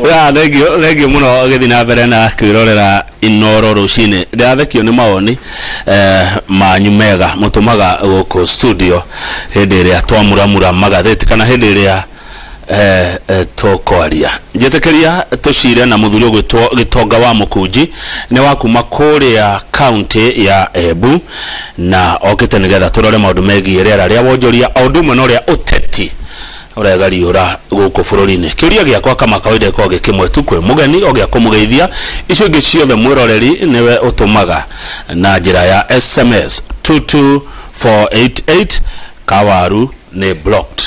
Ya legio muno githina mbere na kwirorera Inoro rucine ndathekio ni maoni manyu mega mutumaga guku studio hindi ria twamuramura magatheti kana hindi ria tokwaria njetekeria tucire na muthuri gwitwo Gitonga wa Mukunji ni wakuma kuria county ya Embu na okite nigetha turore maundu megie riera ria wonjoria aundu no ria Ũteti uragariura guku bururi-ini kiuria giakwa kama kawaida ko gikimwe tu kwe mugeni ogia kumugeithia icio ingi ciothe mwiroreri niwe utumaga na njira ya SMS 22488 kawaru ni blocked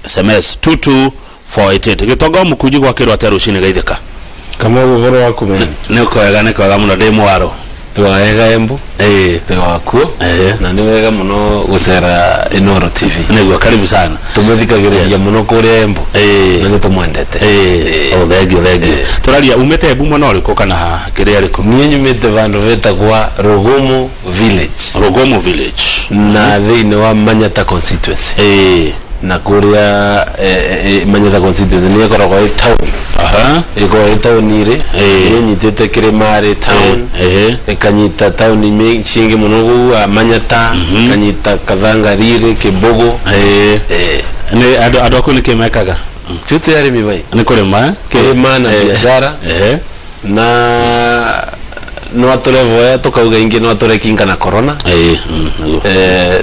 SMS 22488 Gitonga Mukunji gwa kirwa teru cini geithika kama uvoro waku meni ni kwega muno ndi mwaro twega Embu twako na ni wega muno gucera Inoro TV niguo karibu sana tumethikagiriria muno kuri Embu na ni tumwendete thank you turaria umete Embu muno riko kana kiria riko ni nyumite vandu vetagwa Rugumu village na thiini wa Manyata constituency na kuria Manyata constituency ni koragwo i town iko town ire nyitete kirimari town ikanyita town nyingi muno gu Manyata kanyita Kathangarire Kibogo ni ado akuni kimekaga tutu yari mibai ni kurima na biashara na no atorevoya tukauga ingi no atorekinga na corona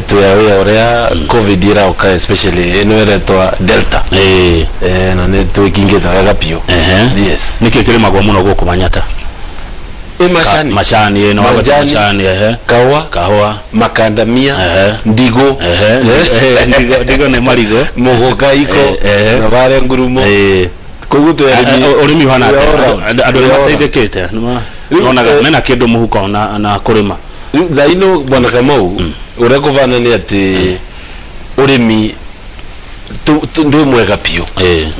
tuyawe oria covid ira oka especially enoretwa delta na ne tuikinge taga pio yes nikio kirima gwa muno guku Manyata machani no machani kahwa makandamia ndigo ndigo ne marigo mogoka iko na bare ngurumo koguto urimi hana ado mateithekete nona mena kindu muhuko na kurima thaino bwana Kamau uria kuvana ni ati urimi ndu mwega pio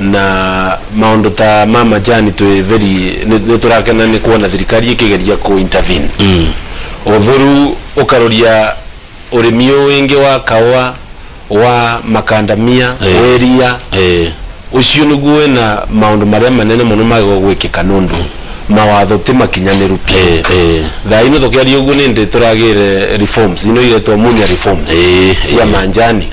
na maundu ta mama jani tu very ni turakena ni kuona thirikari ikigeria ku intervene othuru ukaroria urimi wingi wa kawa wa makandamia weria ucio niguo na maundu maria manene muno mago gwikika nundu mawatho timakinyaniru pia thaino thukiaria uguo ni ndi turagire reforms ino iretwo munya reforms cia manjani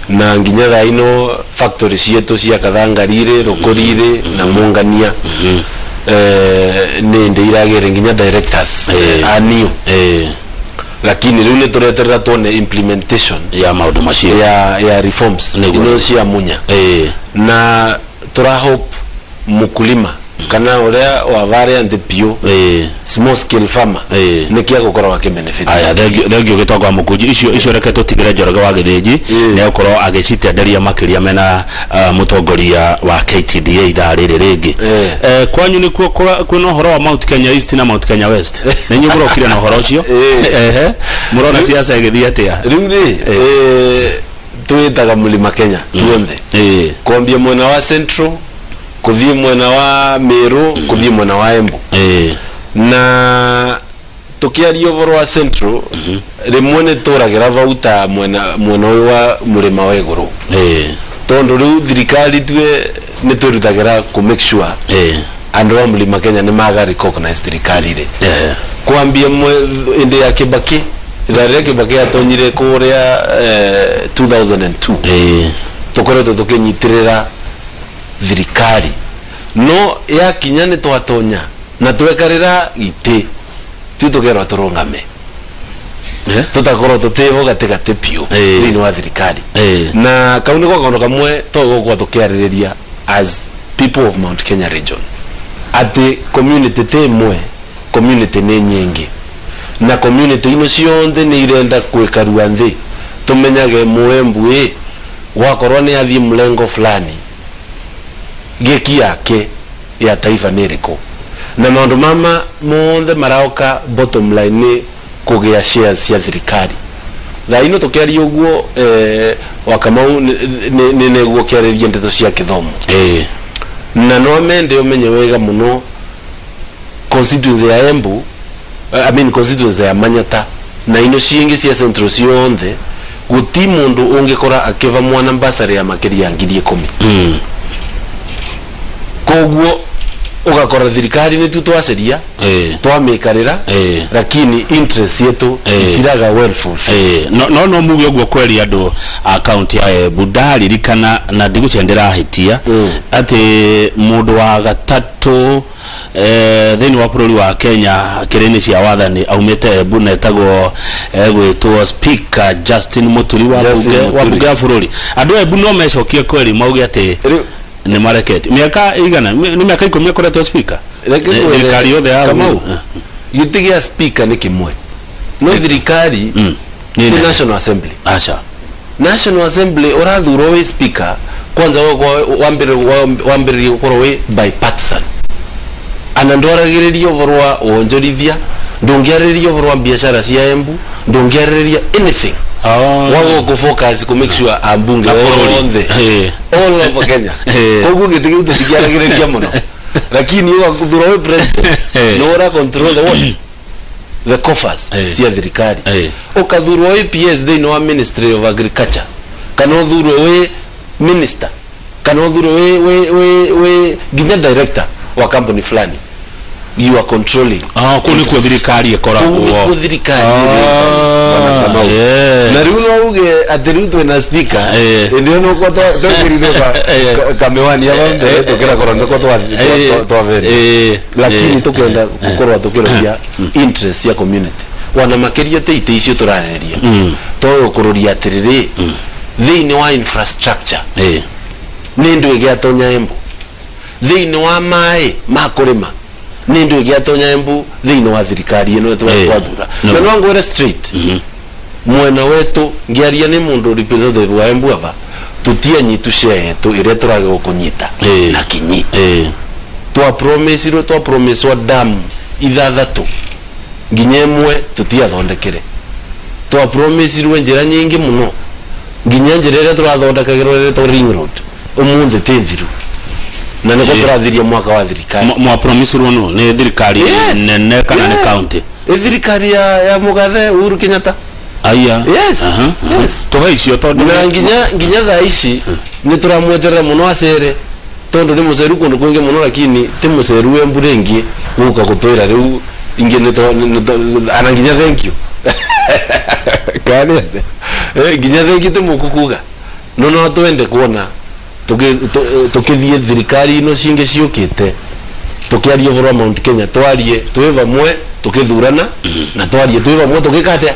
na nginya thaino factory cietu cia Kathangarire Rukurire na Mungania ni ndi iragire nginya directors anio lakini riu ni tureterera tuone implementation ya maundu macio ya reforms ino cia munya na tura hope mukulima kana uria wa variant pio small scale farmer nikia gukorwa ke benefit aya thengio Gitonga Mukunji icio reke tutigire Njoroge wa Githĩnji ni gukorwo agicitenderia makiria mena mutongoria wa KTDA itharire ringi kwanyu ni kwina horo wa Mount Kenya East na Mount Kenya West ni nyu murokire na horo ucio murona siasa igithia atia riu ri tuitaga mulima Kenya tuonde kwambia mwena wa Central kuthie mwena wa Meru kuthie mwena wa Embu na tukiaria uvoro wa Central rimwe ni turagira vauta mwena uyu wa mulima wa iguru tondu riu thirikari tue ni turutagira ku make sure andu wa mulima Kenya ni maga recognize thirikari ri kwambia indi ya Kibaki itharire Kibaki atonyire kuria 2002 tukoretwo tukinyitirira thirikari no ya kinya ni twatonya na twekarira giti tutogerwa turungame tutakorwo tutivo gatigati pio thini wa thirikari na kauni kwa kaundu kamwe togwa tukiaririria as people of Mount Kenya region ati community temwe community ni nyingi na community ino cionthe ni irenda kwikarua nthi tumenyage Embu wakorwa ni athie mlengo fulani geki yake ya taifa niriko na maundu mama monthe maraoka bottom line ni kugia shares cia thirikari thaino tukiaria uguo wa Kamau ni neguo kiariria ndeto cia kithomo na no mende umenye wega muno constituency ya Embu constituency ya Manyata na ino ciingi cia Central cionthe guti mundu ungikora akiva mwana mbasari ya makiria ngiri 10 koguo ugakora thirikari ni tu twaceria twamikarira lakini interest yetu itiraga well fulfilled. No muge ogwo kweri andu account ya budari rikana na ndigucendera hitia ati mundu wa gatatu thini wa bururi wa Kenya kireni cia wathani aumete buna etagwo gwitwo speaker Justin Muturi wa bunge ya bururi. Andu ebu no mecokie kweri mauge ati ni mareketi miaka igana ni miaka 10 akoretwo speaker thirikari yothe ya Kamau gitigia speaker ni kimwe no thirikari ni National Assembly. Acha National Assembly urathuro we speaker kwanza wambere gukorwo we bipartisan anandoragiririo vorwa wonjorithia ndungiaririo vorwa biashara cia Embu ndungiaririo anything wago ko focus ko make sure ambunge all over Kenya kogu gitigiu tigiaragiriria muno lakini ugathuro we president no ora control the what the coffers cia thirikari ukathuro we PS they no Ministry of Agriculture kana uthuro we minister kana uthuro we ginya director wa company fulani you are controlling kuni kwa thirikari ekora kwa thirikari na riuno uge ateriutwe na speaker ndio no kwa tokirire kamewani yabambe tokera korona kwa twaveri lakini tukenda gukorwa tukiroria interest ya community wana makerio teite icio turareria to kuroria atiriri thini wa infrastructure nindu igiatonya Embu thini wa mai makurima nindu igiatonya Embu thini wa thirikari ino twathura na nwango straight mwena wetu ngiaria ni mundu representative wa Embu ava tutia nyitu shetu ire turage gukunyita na kinyi twa promise wa dam ithathatu nginyemwe tutia thondekere twa promise njira nyingi muno nginya njira ire turathondekagirwo ire to ring road umunthe tethiru na niko turathiria mwaka wa thirikari mwa promise runo ni thirikari nene kana ni county thirikari ya Mugathe Uhuru Kenyatta aya yes to icio tondu na nginya tha ici ni turamweterera muno acere tondu ni muceru kundu kwingi muno lakini ti muceru we mburengi guka gutwira riu ingi ni ana nginya thank you kani nginya thank you timukukuga no twende kuona tukithie thirikari ino cinge ciukite tukiaria vora Mount Kenya twarie twiva mwe tukithurana na twarie twiva mwe tukikate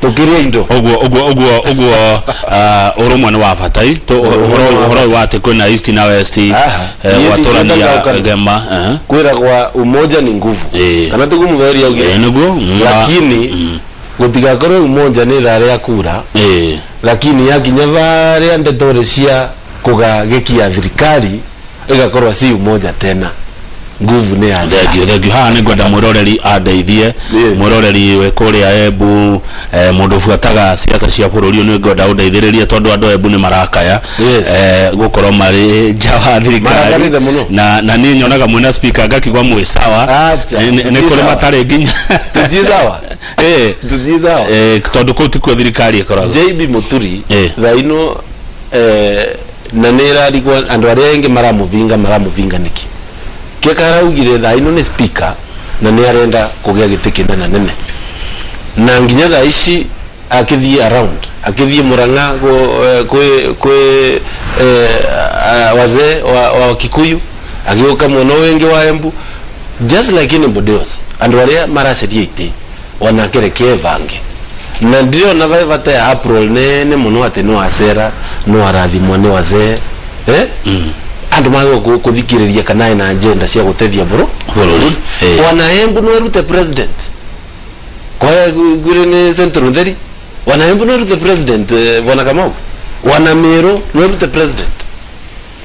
tukiria indo ogwo urumwe ni wa batai horo wa kwina east na west watorania gema kwira kwa umoja ni nguvu kana tugumutheria ugire niguo lakini gutigakorwo umoja ni rare akura lakini yakinya vare ndetore cia kugagekia thirikari igakorwa si umoja tena nguvu ni ya thegio ha ni gwenda muroreri adeithie muroreri we kuria Embu mundu fuataga siasa cia bururi ni gwenda udeithiririe tondu andu Embu ni marakaya gukorwo mari jawa thirikari na ni nyonaga mwena speaker ngakigwa mwi sawa ni kuri matare nginya tujizawa tujizawa tondu kuti kwa thirikari ikora JB Muturi thaino na nera rigwa andu aria engi maramuvinga niki kekaraugire thaino ni speaker na ni arenda kugia gitiki na nene na nginya tha ici akithie around akithie Murang'a kwe wazee wa Kikuyu agioka mwono wengi wa Embu just like anybody else andu aria maraceria ite wana kereke vange na ndio na vaivate April ne muno ati no acera no arathimwa ni wazee andu mago kuthikiriria kana na agenda cia gutethia bururi wana Embu no rute president kwa gure ni central theri wana Embu no rute president wana Kamau wana Meru no rute president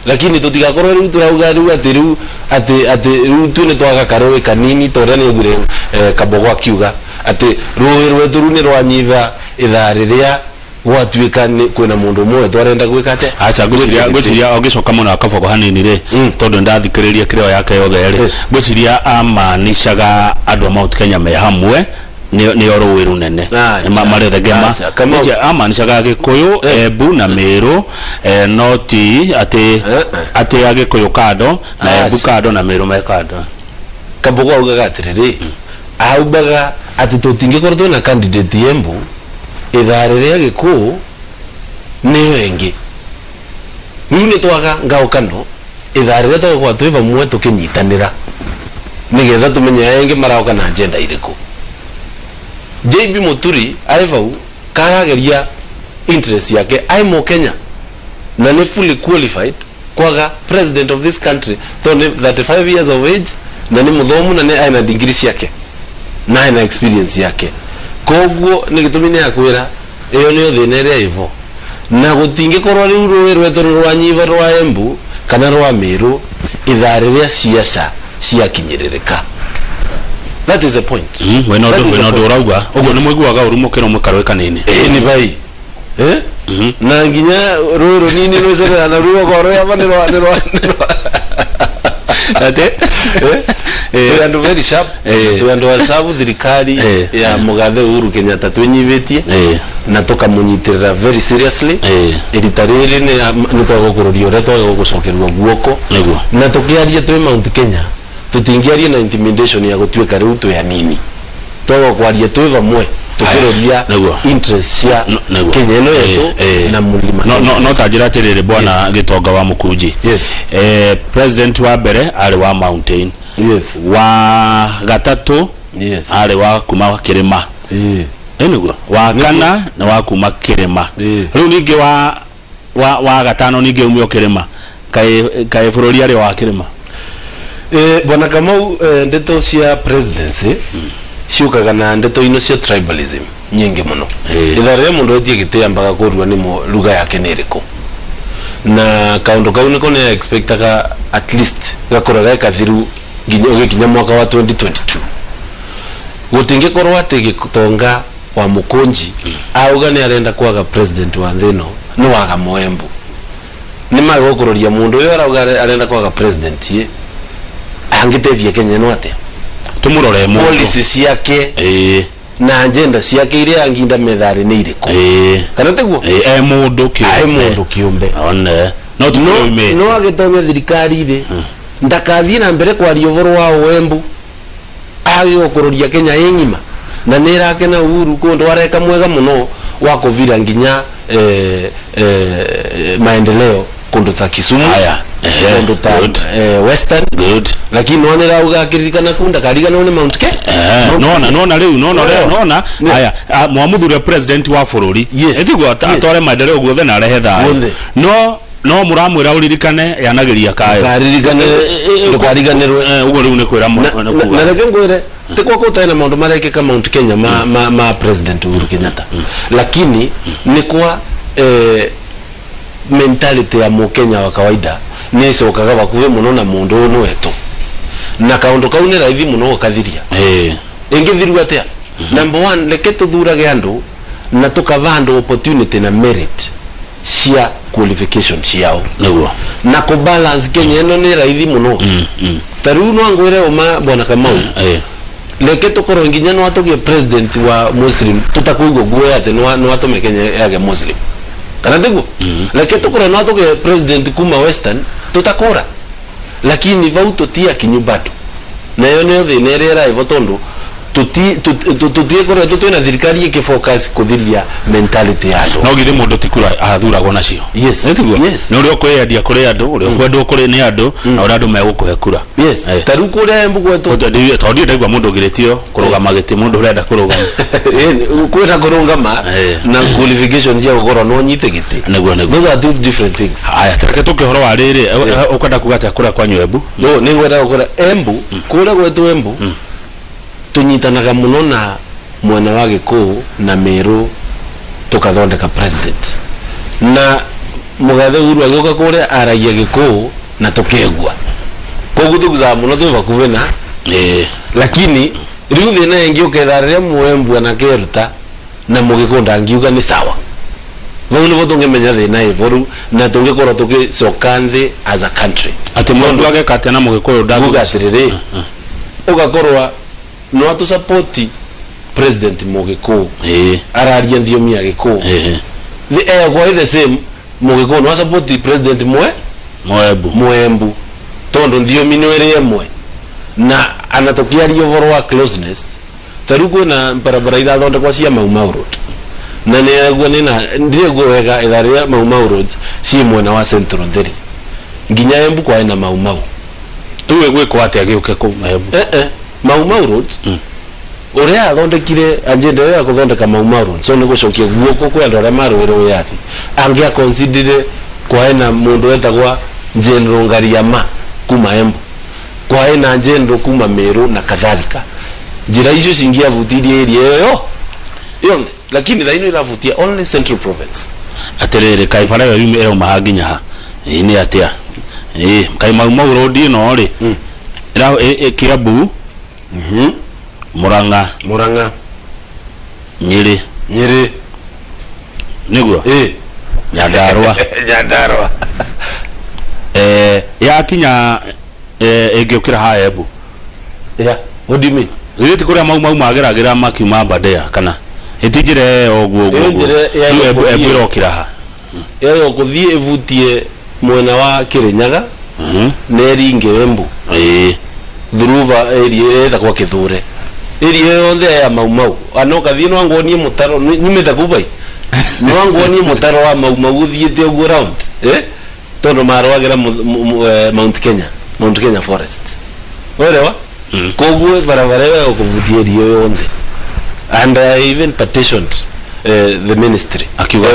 lakini tutigakorwo riu turauga riu ati riu tune twaga karowe kanini tondu ni gure Kabogo akiuga ati ruwi rwetu runi rwanyiva ithariria gwatuika kwina mundu mwe twarenda gwikate acha gwiciria ogicoka muno akabogo hanini ri tondu ndathikiriria kireo yake yothe ri gwiciria amanishaga andu a Mount Kenya me hamwe ni oro wiru nene mare the gema ama nishaga Gikuyu Embu na Meru noti ate Gikuyu kado na Embu kado na Meru mekado kabogo ugaga atiriri aubaga ati tutinge korto na candidate Embu itharire ya Gikuyu niyo engi nini twaga ngao kano itharire to kwa twiva mwe tukinyitanira nigetha tumenye engi marauka na agenda iriku JB Muturi aivau karageria interest yake aimo Kenya na ni fully qualified kwaga president of this country to 35 years of age na ni muthomu na ni aina degree yake na aina experience yake koguo ni gitumine akwira iyo ni othineria ivo na gutinge korwa riu ruwe rweto rwa nyiva rwa Embu kana rwa Meru ithariria siasa ciakinyiririka. That is the point. We no do rauga ugo ni mwiguaga urumukira mukaro kanini ni bai na nginya ruru nini rwezera na ruo goro ya bane rwa ate we are very sharp we are sharp thirikari ya Mugathe Uhuru Kenyatta twenyivetie na tukamunyitirira very seriously editariri ni twagokururia ore twagogucokerwa guoko na tukiaria twe Mount Kenya tutingiaria na intimidation ya gutweka riu twe anini twagokwaria twe vamwe tukiroria interest ya Kenya no yetu na mulima no tajira tirire bwana Gitonga wa Mukunji president wa bere ari wa mountain wa gatatu ari wa kuma Kirima eniguo wa kana na wa kuma Kirima riu ninge wa gatano ninge umio Kirima kai bururi ari wa Kirima bwana Kamau ndeto cia presidency ciukaga na ndeto ino cia tribalism nyingi muno itharire mundu etie gitia mbaga kurua ni lugha yake niriko na kaundu kau niko ne expectaga at least gakoraga kathiru ginya mwaka wa 2022 gutinge korwa ati Gitonga wa Mukunji auga ni arenda kwaga president wa thino ni waga Embu ni magokuroria mundu uyo arauga arenda kwaga president ye angitethia Kenya no ate tumurore mu policies yake na agenda ciake iria anginda methari ni iriko kana teguo mundu kiumbe one no tumurume no agitonya thirikari ri ndakathie na mbere kwa riovoro wa Embu agi okururia Kenya yenyima na nirake na Uhuru kundu areka mwega muno wa kuvira nginya maendeleo kundu ta Kisumu kundu ta Western lakini nonera ugakiririkana kunda karigana ne Mount Kenya nona riu nona haya mwamuthure president wa bururi ezigwo atore maendeleo guothe na rehe thayo no muramwira uririkane yanagiria kayo ndukariganirwe ugo riu ne kwira na reke ngwire tikwa kutana maundu marekeka Mount Kenya ma president Uhuru Kenyatta lakini ni kwa mentality ya Mukenya wa kawaida ni cokaga bakuve muno na mundu uno wetu na kaundu kau ni raithi muno kathiria ingithiru atia number 1 leke tuthurage andu na tukavando opportunity na merit cia qualification ciao na ko balance Kenya no ni raithi muno taru no angwire uma bwana Kamau leke tukoro nginya no atogie president wa Muslim tutakuigo guo ate no atome Kenya yage Muslim kana ndego leke tukoro no atogie president kuma Western tutakora lakini vauto tia kinyubatu na yo ne thine rera ivotondo tutie kora tutwena thirikari ikifocus kuthiria mentality yado no gire mundu tikura athuragwo nacio no uri okweyandia kuri andu uri okwendwo kuri ni andu na uri andu megukuhe kura taru kure Embu gwetu tondi ndaigwa mundu giretio kurugama giti mundu urenda kurugama kwenda kurungama na qualifications ya gukora no nyite giti those are two different things aya tareke tukihoro wa riri ukwenda kugata kura kwa Embu no ni ngwenda gukora Embu kure gwetu Embu tunyitanaga muno na mwana wa Gikuyu na Meru tukathondeka president na Mugathe Uhuru agoka kure aragia Gikuyu na tukegwa koguo tuguza muno tuva kuvena lakini riu thina ingi uketharire Embu na keruta na Mugikunda ngiuga ni sawa vau nivo tungemenya thina ivoru na tungikora tugicoka nthi as a country ati mundu agekate na Mugikuyu ndagugasirire ugakorwa no atu support president Mogeko araria thiomi ya Giko the the same Mogeko no support the president Moembu tondo thiomi no ere emwe na anatokia riovoro wa closeness tarugo na barabara ira thonde kwa cia Mau Road na ne agwa nina ndiego wega itharia Mau Roads si mwena wa Central Theri nginya Embu kwa ina Mau iwe gwe kwa ate agiuke ku Mau Roads uria athondekire agenda ya kuthondeka Mau Roads so ne gucokia guoko kwa andore marwiro yathi angia consider kwa ina mundu etagwa General Ngariama kuma Embu kwa ina njendo kuma Meru na kadhalika njira icio cingia vutirie area yo lakini thaino iravutia only Central Province aterere kai para yume ero mahaginya ha ni atia kai Mau Road no ri ira Kiambu Murang'a Nyeri niguo Nyandarua ya kinya egiukira ha Embu what do you mean Ireti kuria Mau mageragira makiuma Badea kana etijire ogwo Embu irokira ha yo kuthie evutie mwena wa Kirinyaga neringe Embu thuruva area eta kwa Kithure area yothe ya Mau anoka thie no ngonie mutaro nyumita kubai no ngonie mutaro wa Mau uthiete ogwo round tondo marwagira Mount Kenya forest orewa kogwe barabara yo kuvutie area yothe and I even petitioned the ministry akiwa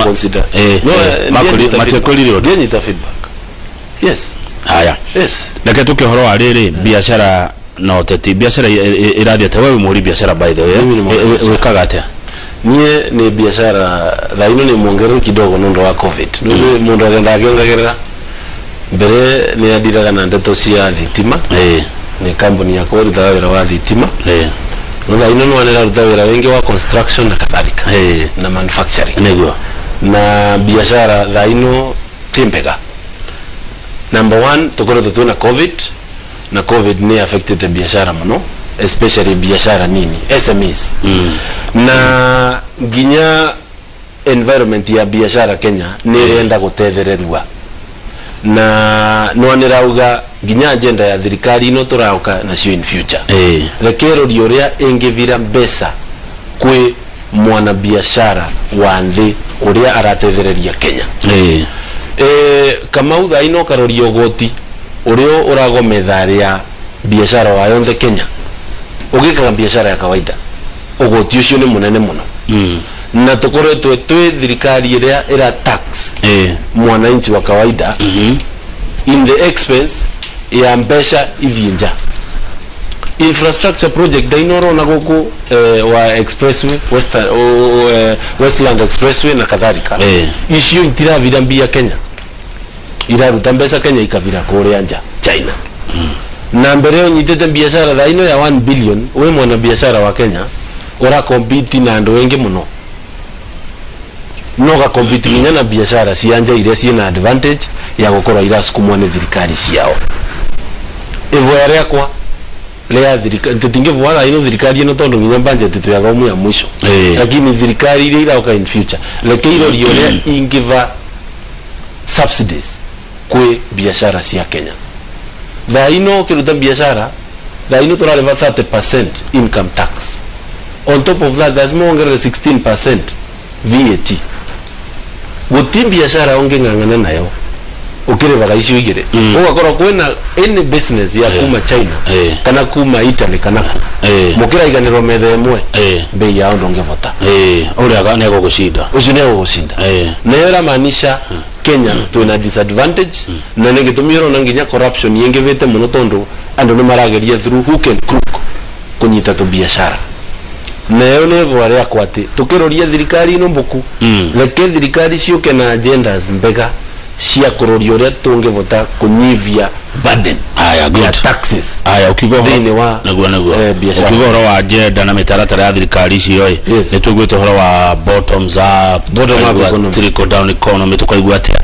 consider matekolirio nita feedback yes haya yes leke tukihoro ariri biashara na Ũteti biashara irathiete wewe muri biashara by the way wekaga atia nie ni biashara thaino ni mwongeru kidogo nondo wa covid ndio mundu agenda agiongagerera mbere ni adiraga na ndeto cia thitima ni company ya kodi tawira wa thitima no thaino no anera rutawira wengi wa construction na kadhalika na manufacturing niguo na biashara thaino timbega number 1 tukoro tutuna covid ni affected the biashara muno especially biashara nini SMEs na ginya environment ya biashara Kenya nirenda gutethirerua na no nirauga ginya agenda ya thirikari no turauka na cio in future rekero rioria ingivira mbesa kwi mwana biashara wa nthi uria aratethereria Kenya kama utha ino karorio goti urio uragometharia biashara wa yonthe Kenya ugikaga biashara ya kawaida ugoti ucio ni munene muno na tukoretwe twi thirikari iria ira tax mwananchi wa kawaida in the expense ya mbesha ithienja infrastructure project dainoro na guku wa expressway Westland expressway na kadhalika icio itiravira mbia Kenya iraruta mbesha Kenya ikavira kuria nja China na mbere onyitete biashara daino ya 1 billion we mwana biashara wa Kenya ora compete na ndo wengi muno no ga compete na biashara cianja ile ciina advantage ya gukora ira sukumwa ni thirikari ciao evo ya kwa lea thirikari tutingevwa ino thirikari ino tondo nginya budget ya gomu ya mwisho lakini thirikari ile ira in future lekeiro riole ingiva subsidies kwe biashara cia Kenya thaino kiruta biashara thaino turareva 30% income tax on top of that there's more than 16% VAT guti biashara onge ngangana nayo ukireva icio igire ugakora kwena any business ya kuma China kana kuma Italy kana mukira iganiro methe mwe bei yao ndongevota uriaga nego gushinda ucio nego gushinda nera maanisha Kenya tuna disadvantage na ningitumiro na nginya corruption yengevete muno tondo ando no marageria through hook and crook kunyita to biashara nayo nevo aria kwati tukiroria thirikari ino mbuku leke thirikari ciuke na agendas mbega cia kuroria uria tungevota kunyivia burden aya good taxes aya ukigo wa agenda na mitaratara ya thirikari icio ni tugwite horo wa bottoms up trickle down economy tukaigua atia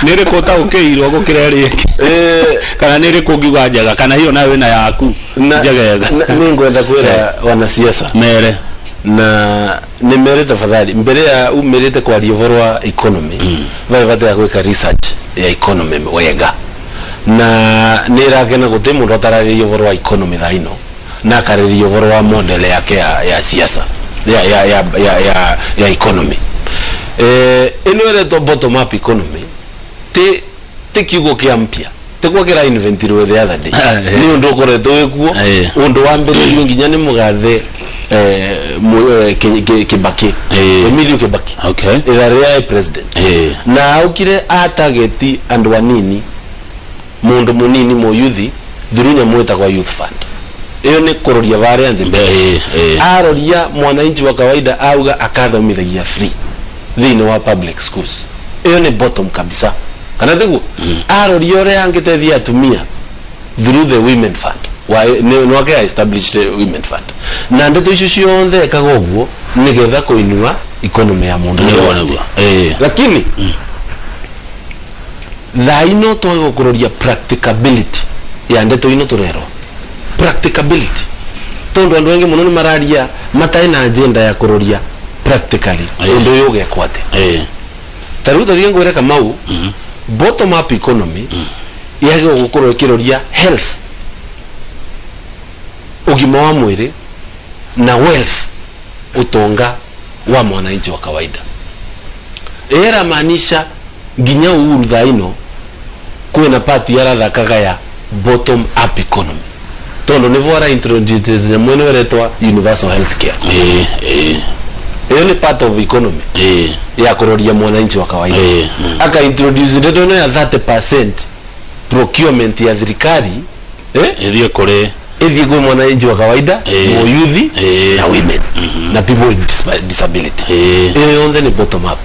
nire kota ukeirwo gukira riki kana nire kungiwa njaga kana hiyo nawe wina yaku njagega mimi ngwenda kwira wanasiasa mere na nimere tafadhali mbele ya umerete kwa rivorwa economy vata gweka research ya economy wega na niragena gute mundu atarari rivorwa economy thaino na kariri rivorwa model yake ya siasa ya economy ino ile to bottom up economy te kigo kia mpya te kwa kira inventory the other day ni undu koreto wekuo undu wa mbere nginya ni mugathe Kibaki Emilio Kibaki okay ila president na ukire atageti and wanini mundu munini mo youth thirunya mweta kwa youth fund iyo ni kuroria variant aroria mwananchi wa kawaida auga akathomithagia free thini wa public schools iyo ni bottom kabisa kana tigu aroria ore angitethia atumia through the women fund no ake established women fund na ndeto icio cionthe kagoguo nigetha kuinua economy ya mundu lakini thaino togo kuroria practicability ya ndeto ino turero practicability tondo andu wengi muno ni mararia matai na agenda ya kuroria practically ndo yoge kwate taruta riengo reka mau bottom up economy yage gukoro kiroria health ugima wa mwili na wealth utonga wa mwananchi wa kawaida era maanisha ginya uhuru thaino kwena party ya thakaga ya bottom up economy tondo ni vora introduce na mwene weretwa universal health care iyo ni part of economy ya kuroria mwananchi wa kawaida aka introduce ndeto ya 30% procurement ya thirikari ithie kore kwa mwananchi wa kawaida mo youth na women na people with disability on the bottom up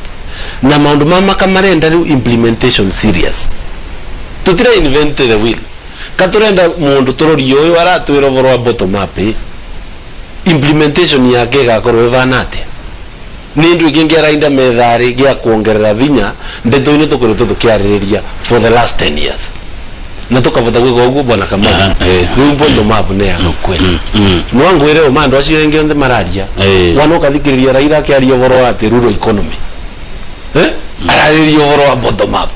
na maundu mama kamarenda implementation serious tutira invent the wheel katurenda mundu turori uyu aratwira vorwa bottom up implementation yake gakorwo vanate nindu ikingira inda methari gia kuongerera vinya ndeto ino tukoretwo tukiaririria for the last 10 years na tukavota gwiko uguo bwana kama ni bottom up ne ano kweli no ngwire o mando acirenge onde mararia wana ukathikiriria Raila akiaria voro ati rural economy araria voro wa bottom up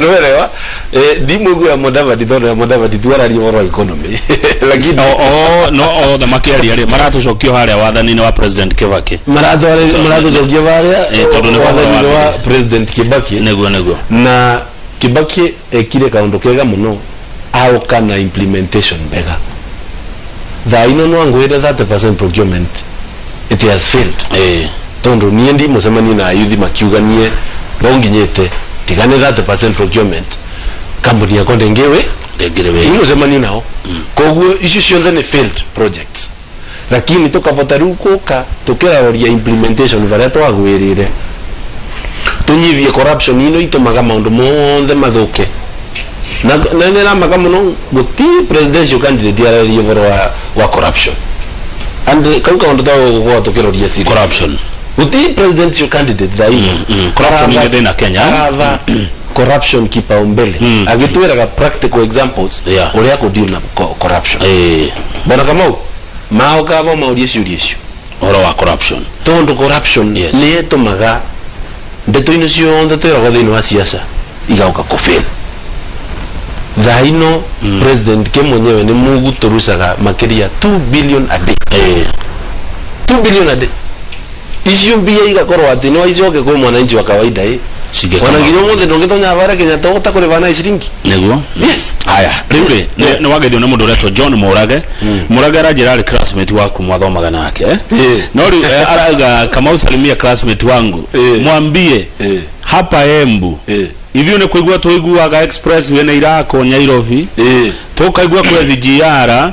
noerewa dimugwa Mudavadi dono ya Mudavadi tuararia voro economy lakini no the makiaria ri maratucokio haria wathani wa president Kibaki maratucokio haria tondu ni wa president Kibaki neguo na Kibaki ekire kaundu kega muno au kana implementation bega thaino no angwire 30% procurement it has failed tondo nie ndi musemani na youth makiuganie ronginyete tigane 30% procurement company ya konde ngewe musemani nao koguo icio cionthe ni failed projects lakini tukavota rukuka tukira roria implementation varia twagwirire tunyivie corruption ino itumaga maundu monthe mathuke na nira maga muno guti presidential candidate araria voro wa corruption and kauka ndo tawo tukiroria si corruption guti presidential candidate dhaino corruption ingede na Kenya corruption kipaumbele agitweraga practical examples uria ku deal na corruption bana kama mao kavo mauria ciuria cio oro wa corruption tondo corruption ni etumaga ndeto ino cionthe twiraga thiini wa siasa igauka kufeli thaino president ke mwenyewe ni mugu turusaga makiria 2 billion a day 2 billion a day icio mbia igakorwo ati no icoke kwa mwananchi wa kawaida wanagirwo muthe ndungitonya bara Kenya togota kurivana ciringi neguo yes aya riuri ni wagethio na mundu uretwo John Murage arajira ari classmate waku mwathomaga nake no ri araga kama usalimia classmate wangu mwambie hapa Embu ivyo ne kuigua toiguaga express we na irako Nyairobi tukaigua kwa SGR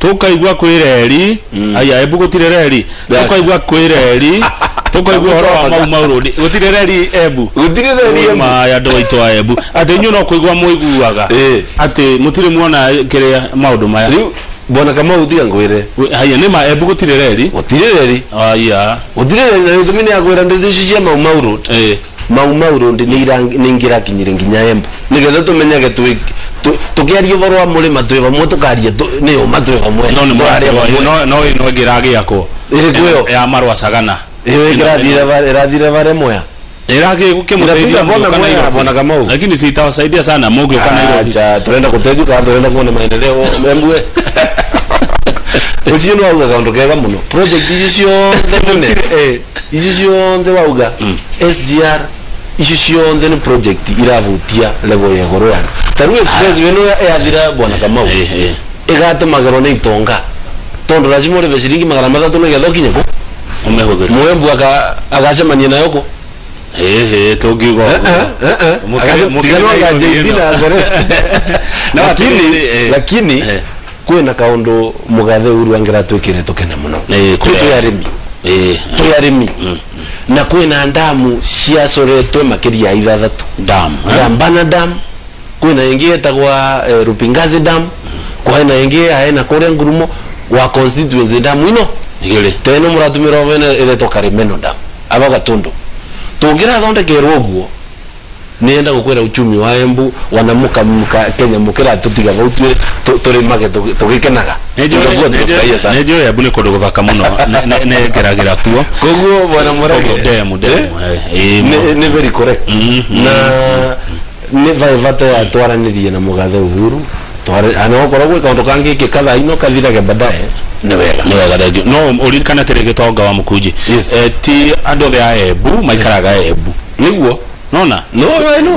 tukaigwa kwireri aya Embu gutire reri tukaigwa kwireri tukaigwa horo wa maurudi gutire reri Embu ma ya ndo itwa Embu ati nyu no kuigwa muiguaga ati mutire muona kiria maundu maya bona kama uthiga ngwire haya nima Embu gutire reri aya gutire reri na tumini agwira ndici cia maurudi maurudi ni ngira kinyire nginya Embu nigetha tumenyage tukiaria boro wa mulima twi bamwe tukaria ni uma twi bamwe no ni no ngiragia ko irikuyo ya marwa sagana irathire bare moya irage kimuteithia bona kama huko lakini sitawasaidia sana Mungu kana hilo acha tunaenda kuteju kama tunaenda kuona maendeleo Embu Uzi no auga kaundu kega muno project icio themune icio nthe wauga SGR icio nthe ni project iravutia level ya goro yana taru express weno yathira bwana Kamau igate magero ni Gitonga tondo lazima ule beshiringi magana matatu na getho kinyeko umehudhuri Embu agacemania nayo ko tugigo lakini kwena kaundu mugathe uru angira twikire tukene muno tuyarimi na kwena ndamu ciacoretwe makiria ya 3 dam dam kwena ingi etagwa Rupingazi dam kwena ingi aena kure Ngurumo wa constituency dam ino igire teno muratumira vene ile tokarimeno dam abaga tondo tugira thondekerwo guo nienda gukwira uchumi wa Embu wanamuka Kenya mukira tutiga vautwe turimage tugikenaga nejo Embu ni kundu guthaka muno negeragira kuo koguo bwana Murage demu ni very correct na ni vaivata ya twaranirie na mugathe Uhuru anokora gwe kaundu kangi kikatha ino kathirage baadaye ni wega thengio no uririkana tere Gitonga wa Mukunji ti andu ya Embu maikaraga Embu niguo nona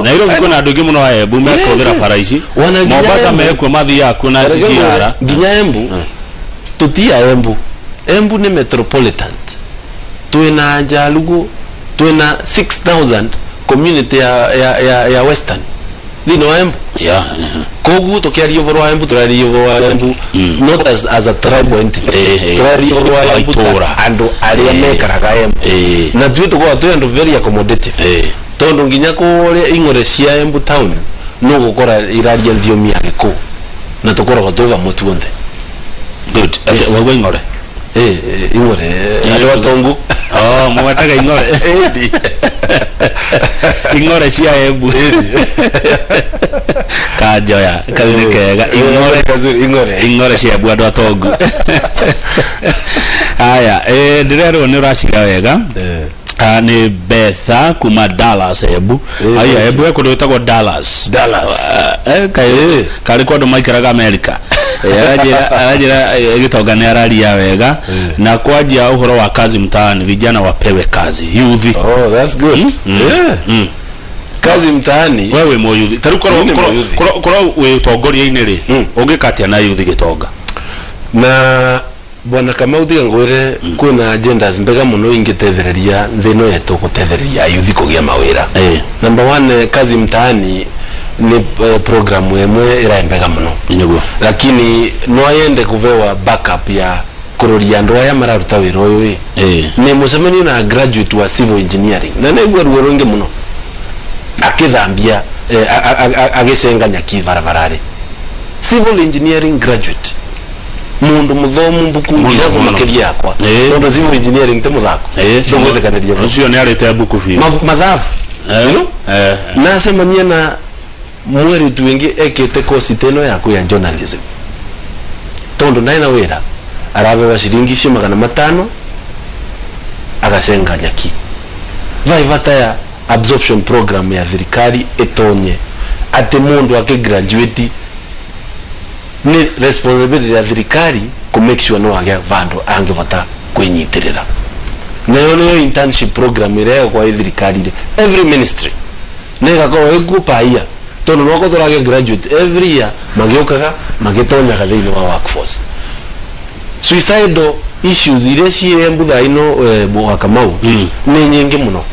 na iro kuna andu muno wa Embu mekothera faraici Mombasa mekwo mathi yaku na zikiara nginya Embu tutia Embu ni metropolitan twina Jalugu twina 6000 community ya western lino Embu kogu tokiario boro wa Embu turario boro wa Embu not as a tribal entity turario boro wa Embu andu aria mekaraga Embu na tuito kwa twendo very accommodative tondo nginya kore ingore cia Embu town no gukora iraria thiomi ya Gikuyu na tukora twiga mutuonde good wagwa ingore ingore alo atongu mwataga ingore ingore cia Embu kajoya kathikega ingore cia Embu andu atongu haya ndirero ni uracira wega ni Betha kuma Dallas Embu aya Embu eko ndwetagwo Dallas kari kwa ndo maikaraga America arajira Gitonga ni araria wega na kwajia uhoro wa kazi mtaani vijana wapewe kazi youth that's good kazi mtaani wewe mo youth taru kora we utongoria inere ungikatia na youth Gitonga na bwana kama uthiga ngwire kuna agendas mbega muno ingitethereria thino yetu gutethereria youth kugia mawira number 1 kazi mtaani ni programu yemwe iraembega muno niguo lakini no ayende kuvewa backup ya kuroria ndo aya mararuta wira uyu ni musemeni na graduate wa civil engineering na negwa ruoro nge muno akithambia agisenganya kibarabara civil engineering graduate mundu muthomu mbuku ngira kumakeria yakwa ndo civil engineering te muthako so gwethekaniria ucio ni arite buku fi mathafu na semania na mweri tu wengi ekete kosi teno yaku ya journalism tondo naina wira aravewa shilingi 500 agasenga nyaki vaivata ya absorption program ya thirikari etonye ate mundu akigraduate ni responsibility ya thirikari ku make sure no age vandu angivata kwenyitirira nayo internship program ireo kwa thirikari every ministry nega ko ekupaia tono noko turage graduate every year magiokaga magitonya gathini wa workforce suicidal issues ile cie Embu ino bwa Kamau ni nyingi muno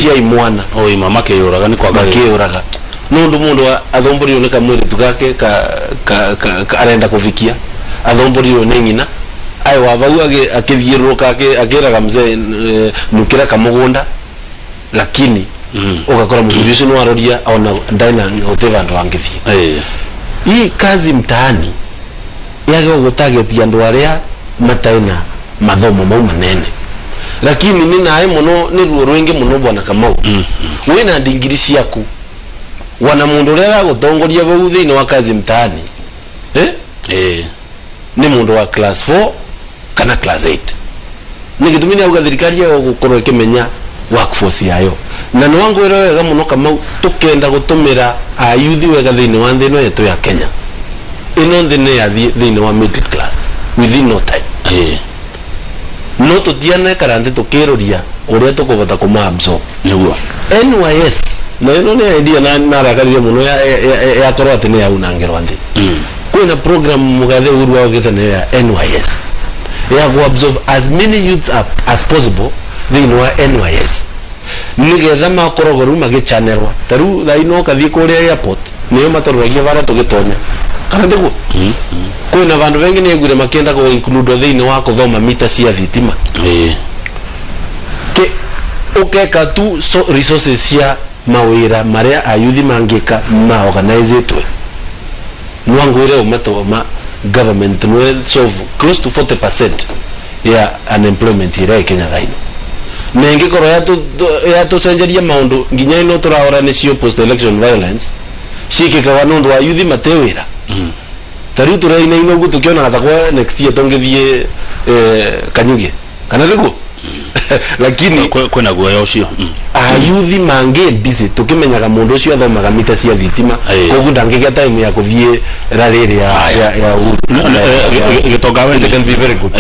cia imwana mama keyuraga ni kwaga keyuraga mundu athombori oneka mwiri tukake arenda kuvikia athomboriwe ni ngina ai wavau akithiruka akiraga mzee nukira kamugunda lakini ukakora muthuri ucio ni waroria ona ndaina uteva ndo angithie hii kazi mtaani yage gutagetia andu aria mataina mathomo mau manene lakini ni nae muno ni ruo rwingi muno bwana Kamau wina ndingiri ciaku wana mundu uria gutongoria bau thiini wa kazi mtaani ni mundu wa class 4 kana class 8 ni gitumini au thirikari yo gukorwo ikimenya workforce yayo na no wangwira wega muno Kamau tukenda gutumira ayuthi wega thiini wa nthino yetu ya Kenya ino nthine ya thiini wa middle class within no time no tutiane karande tukiroria uria tukuvota kumabso niguo NYS na ino ni idea na rakaria muno ya korwa atene ya unangero andi kwina program mugathe urwa ogethane ya NYS ya go absorb as many youths as possible thiini wa NYS nigetha makorogoru magichanelwa taru thaino kathie kuria airport niyo matororagia bara tugitonya kana ndiguo kwina vandu vengi ni ngure makenda go include thiini wa kuthoma mita cia thitima ke ukeka tu resources cia mawira maria ayuthi mangika ma organize it nwangwire umatoma government no solve close to 40% ya unemployment ira Kenya gaino nengi koro ya to senjeria maundu nginya ino turahora ni cio post election violence shikikaga nundu wa yuthi matewira taru turaina ino gutu kiona gatakwa next year tongethie Kanyuge kana riguo lakini kwena guoya ucio ayuthi mange busy tukimenyaga mundu ucio athomaga mita cia thitima kogu ndangigia time ya kuthie rariri ya Gitonga we can be very good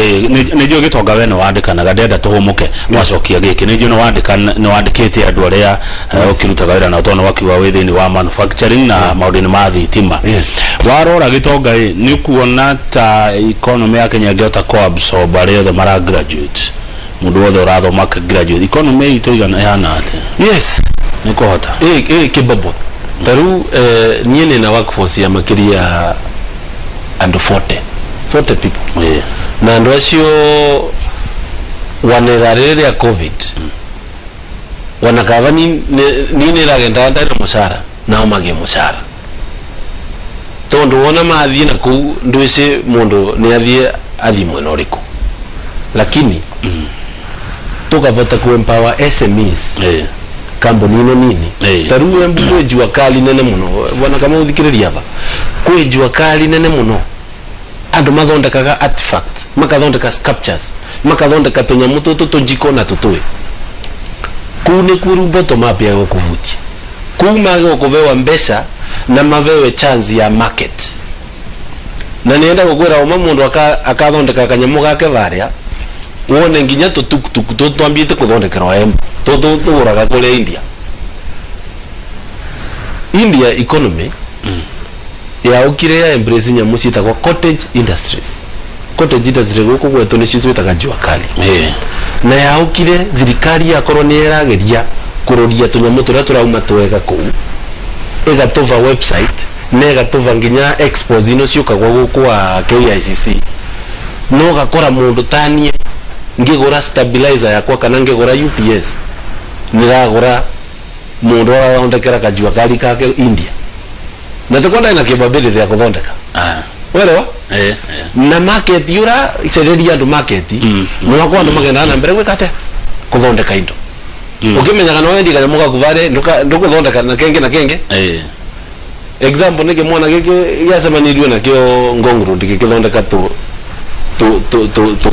ni jo Gitonga we no wandikanaga ndenda tuhumuke wacokia giki ni jo no wandikite andu aria ukirutaga wira na tono wakiwa within wa manufacturing na maudini ma thitima warora Gitonga ni kuona ta economy ya Kenya ngota ko absorb aria mara graduate mundu wothe urathoma graduate economy ito igana yana ate yes niko hota kibabo taru niene na workforce ya makiria and 40 people na ndo acio wanetharire ya covid wanakava ni ragenda ndana mushara nao mage mushara tondo wona mathie na ku ndwise mundu ni athie mwena uriku lakini tukavota kuempower SMEs kambuni ino nini taru embu jua kali nene muno bwana kama uthikiriria hapa kwe jua kali nene muno andu mathondekaga artifact makathondeka sculptures makathondeka tunyamutu tutojiko na tutui kune kuru bottom up ya kuvutia kuma gokovewa mbesha na mavewe chance ya market na nienda gugwira uma mundu akathondeka kanyamu gake varia wone nginya tutukutuku twambiite kuthondekerwa embu tuguraga kule India economy ya ukire ya embrace nyamu citagwa cottage industries guku gwetu ni citwitaga jua kali na ya ukire thirikari yakorwo ni erageria kuroria tunyamu turia turauma twega kuu igatova website na igatova nginya expos ino ciukagwa guku wa KICC no gakora mundu tanie ngigura stabilizer yakwa kana ngigura UPS niragura mundu waondekera kajua kali kake India na tukonda ina capability ya kuthondeka wero na market yura icereria andu market no wakwa andu magenda na mbere gwikate kuthondeka indo ukimenyaga no wendi kana muga kuvare ndukuthondeka na kenge example nige mwana giki yasemanirio na kio ngongru ndikithondeka tu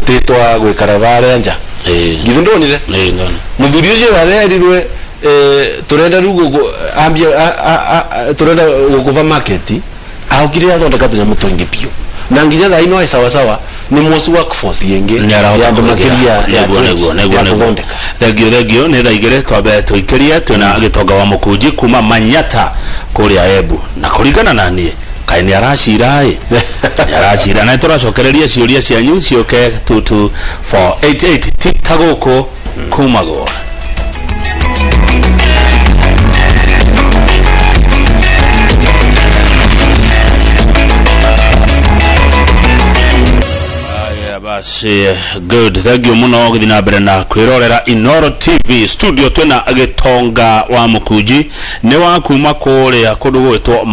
tetwa gwikara bare anja githundonire muthuri ucio warerirwe turenda rugo ambia turenda gukuva market aukire athondeka tunyamu twingi pio na nginya tha ino sawa ni most workforce yengi ya makiria ya nego thegio ne thaigire twabe tuikiria twina Gitonga wa Mukunji kuma Manyata kuria Embu na kuringana na nie kaini arashira na turacokereria ciuria cianyu cioke 22488 tiktaguko kumago Yes, good. Thank you muno githina mbere na kwirorera Inoro TV studio twena Gitonga wa Mukunji ne wa kuma kuria kundu gwitwo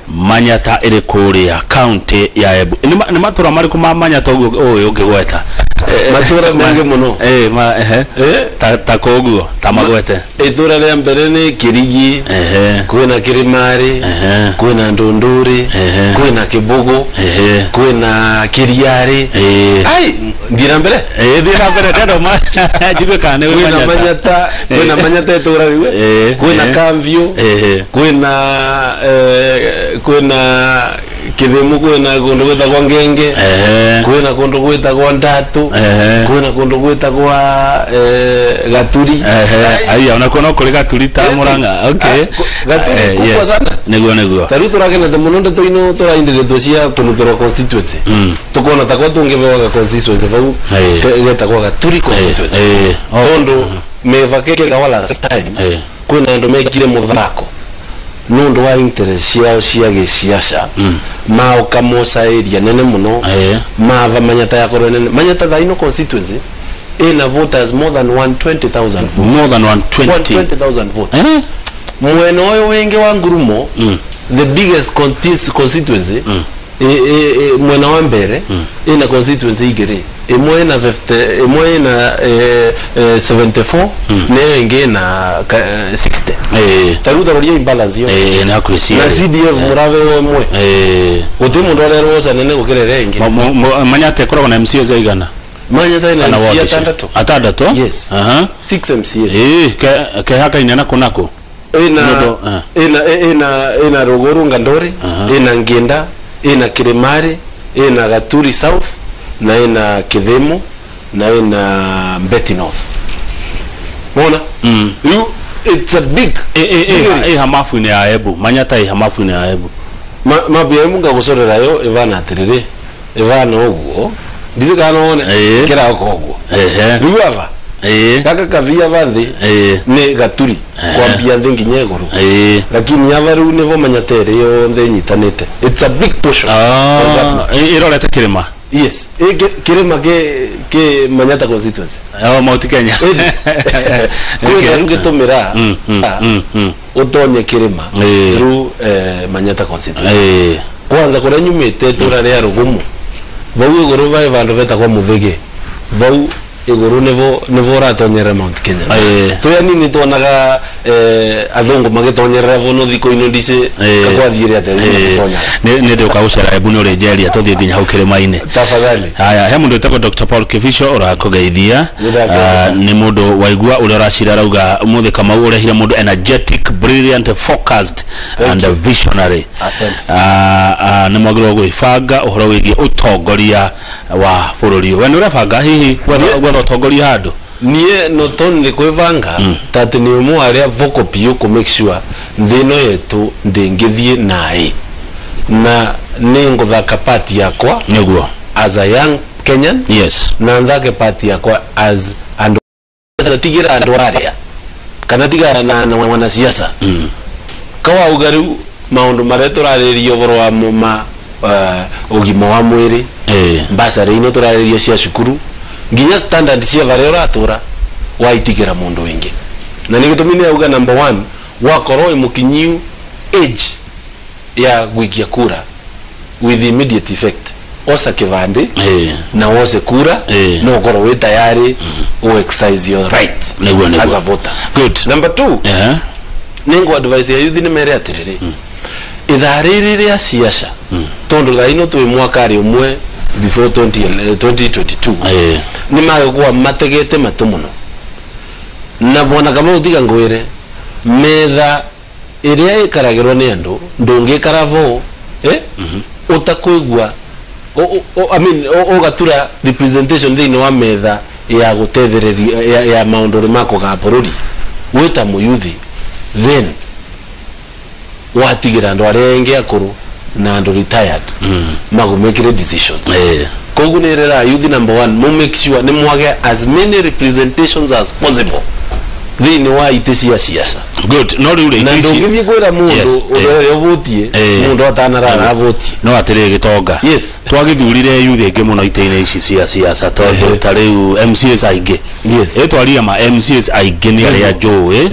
Manyata iri kuria county ya Embu. Ni matura mariku ma Manyata uyu ungigweta matura mengi muno ta koguo ta magwete itura ria mbere ni Kirigi kwina Kirimari kwina Ndunduri kwina Kibugu kwina Kiriari ai ndira mbere ndero ma jigwe kane kwina Manyata itura riwe kwina Kamvio kwina Kithemu kwina kundu gwita kwa Ngenge kwina kundu gwita kwa Ndatu kwina kundu gwita kwa Gaturi aya unakona kuri Gaturi ta Muranga okay Gaturi kubwa sana neguo taru turakena te muno ndeto ino turaindire docia kunutoro constituency tukona takwa tungebewa constituency vau geta kwa Gaturi constituency tondo mevakeke kawala time kwina ndo mekire muthako nundu wa interest yao cia giciaca mao kamosa area nene muno mava Manyata ya korone Manyata thaino constituency ina voters more than 120,000 more than 120,000 votes mweno oyo wenge wa Ngurumo the biggest constituency mwena wa mbere ina constituency igere imwe na 50 imwe na 74 ne inge na 60 taruta rolia imbalance yo na kwisia na CDF murave mwe uti mundu arero nene gukirere inge Manyata korwa na MCA zaigana Manyata ina MCA atandatu yes 6 MCA ke haka ina kunako ina Ruguru Ngandori ina Ngenda ina Kirimari ina Gaturi South na ina Kithemu na ina Mbeti North. Mona? It's a big hamafu ni ya Embu Manyata hamafu ni ya Embu mabia munga gusorera yo ivana atiriri ivana oguo ndizikana one kira oguo riwava kaka kavia vathi ni Gaturi kwambia thi nginya iguru lakini avaru nivo Manyatere yo nthe nyitanite it's a big portion irorete Kirima yes Kirima ke Manyata constituency Mount Kenya kwa ngitumira utonye Kirima through Manyata constituency kwanza kura nyumite tura ria Rugumu vau iguru vai vandu veta kwa Muthige vau iguru nivo ratonyera Mount Kenya tuya nini tuonaga athungu magitonyerera vono thiko ino ndice kakwathire ate ni ndio kaucera Embu ni urejeria tuthie nginya hau Kirima-ini tafadhali haya he mundu etagwo Dr. Paul Kivisho urakugeithia ni mundu waigua uri uracira rauga muthi kama urehire mundu energetic brilliant focused and visionary ni mwagiro gwibanga uhoro wigie utongoria wa bururi we ni urabanga hihi gwetha utongoria handu nie not only kwivanga tati ni umu aria vocal pio ku make sure thino yetu ndingithie nai na ninguthaka party yakwa niguo as a young Kenyan yes na nthake party yakwa as and tigira andu aria kana tigara na wana siasa kawa ugaru maundu maria turaririo boro wa muma ugima wa mwiri basari ino turaririo cia cukuru nginya standard cia varia uratura waitigira mundu wingi na nigitumine auga number 1 wakoro imukinyu age ya gwikia kura with immediate effect osa kivande na wose kura no goro we tayari o exercise your right as a voter good number 2 ningo advice ya youth ni mere atiriri ithariri ria siasa tondo gaino twi mwaka ari umwe before 2022 ni magwa mategete matumuno na bona kama utiga ngwire metha iria ikaragirwo ni andu ndungikara vo utakwigwa I mean gatura representation thini wa metha ya gutethereria ya maundu mako ga bururi wita muyuthi then watigira andu aria engi akuru na andu retired magumekire decisions kogu nirera youth number 1 mo make sure ni mwage as many representations as possible thini wa itesi ya siasa. Good. No riure itesi. Na ndungithie kwira mundu ure votie mundu atanarara votie. No atire Gitonga. Yes. Twagithurire youth ingi muno iteine ici cia siasa tondu tariu MCs aingi. Yes. Etwaria ma MCs aingi ni aria njui.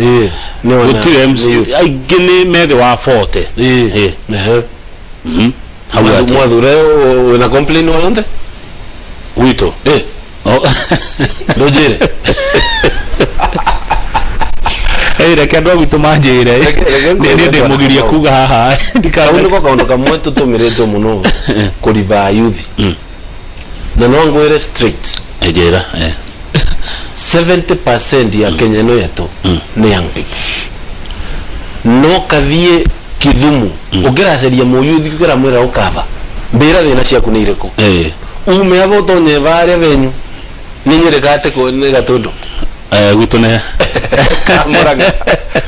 Gutire MC aingi ni methe wa 40. Mwadhure una complain wonde? Wito. Oh. Dojere. Reke andå agwitå manjä re nä ndä må giria kuga haha nä ko kaå ndå kamwe tå tå mä rä two må no kå riva youth na no ngwä re straight njä ra 70% ya Kenya ä no yetå nä young people no kathiä Kithumu å ngä racaria må youth å kä ra mwä ra å kaba mbä ra thä na ciaku nä irä kå ume ava å tonye varä venyu nä nyä rä kate nä gatå ndå gwitå ne Moranga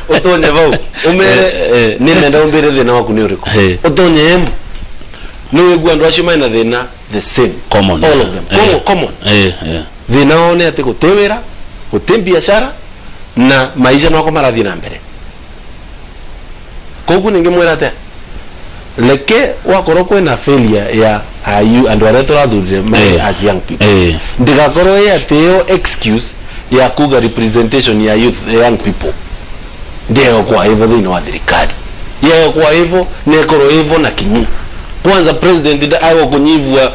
utonye vau umere ni nenda umbere thina waku ni uriku utonye embu ni wigua andu acio maina thina the same common all of them common thina one ati gutewira guti biashara na maisha no marathie na mbere koguo ninge mwera ate leke wakorwo kwina failure ya ayu andu aria turathurire as young people ndigakorwo ye ateo excuse ya kuga representation ya youth young people ndio kwa hivyo thina wa thirikari yeye kwa hivyo nekoro hivyo na kinyi kwanza president ayo kunyivwa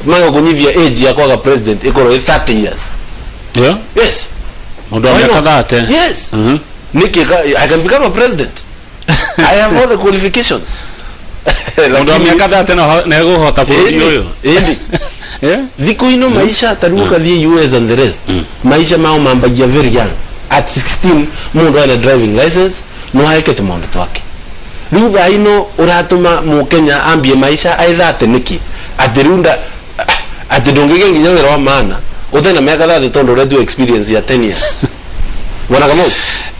mayo kunyivia age ya kwa president ikoro 30 years yes ndo amekadate yes Nikki I can become a president I have all the qualifications ndo amekadate na ego hota buri yoyo Thiko ino maisha taruka thie US and the rest maisha mao mambagia very young at 16 mundu ana driving license no haikete maundu twake riu ino uratuma mu Kenya ambie maisha aithate niki atirunda atidongege nginya wera wa maana uthena miaka 30 tondo redu experience ya 10 years wana kama